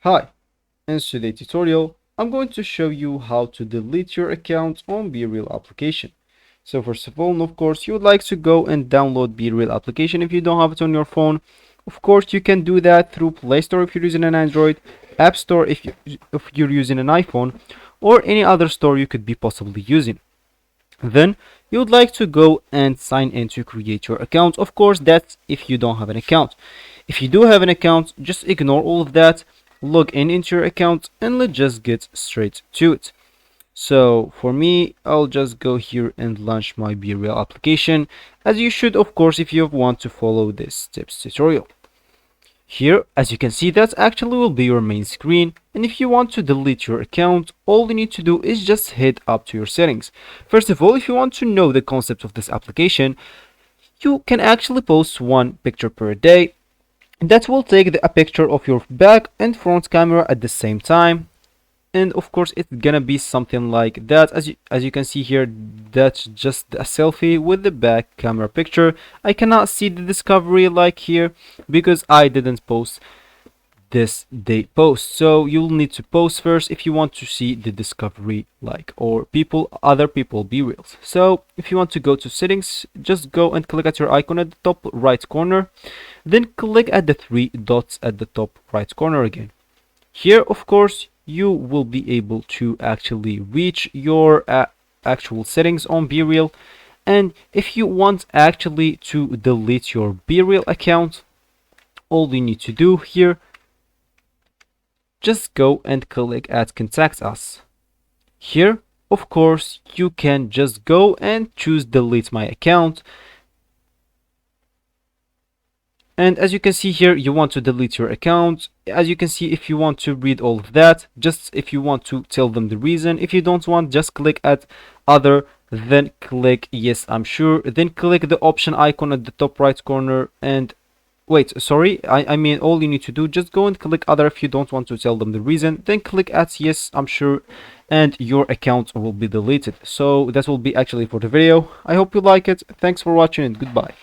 Hi, in today's tutorial, I'm going to show you how to delete your account on BeReal application. So first of all, of course, you would like to go and download BeReal application if you don't have it on your phone. Of course, you can do that through Play Store if you're using an Android, App Store if you're using an iPhone, or any other store you could be possibly using. Then you would like to go and sign in to create your account. Of course, that's if you don't have an account. If you do have an account, just ignore all of that, log in into your account, and let's just get straight to it. So for me, I'll just go here and launch my BeReal application, as you should, of course, if you want to follow this tips tutorial. Here, as you can see, that actually will be your main screen, and if you want to delete your account, all you need to do is just head up to your settings. First of all, if you want to know the concept of this application, you can actually post one picture per day. That will take a picture of your back and front camera at the same time, and of course it's gonna be something like that. As you can see here, that's just a selfie with the back camera picture. I cannot see the discovery like here because I didn't post this day post, so you'll need to post first if you want to see the discovery like, or other people BeReals. So if you want to go to settings, just go and click at your icon at the top right corner, then click at the three dots at the top right corner again. Here, of course, you will be able to actually reach your actual settings on BeReal. And if you want actually to delete your BeReal account, all you need to do here, just go and click at contact us. Here, of course, you can just go and choose delete my account. And as you can see here, you want to delete your account. As you can see, if you want to read all of that, just if you want to tell them the reason. If you don't want, just click at other, then click yes, I'm sure. Then click the option icon at the top right corner and wait, sorry, I mean all you need to do, just go and click other if you don't want to tell them the reason. Then click at yes, I'm sure, and your account will be deleted. So that will be actually for the video. I hope you like it. Thanks for watching and goodbye.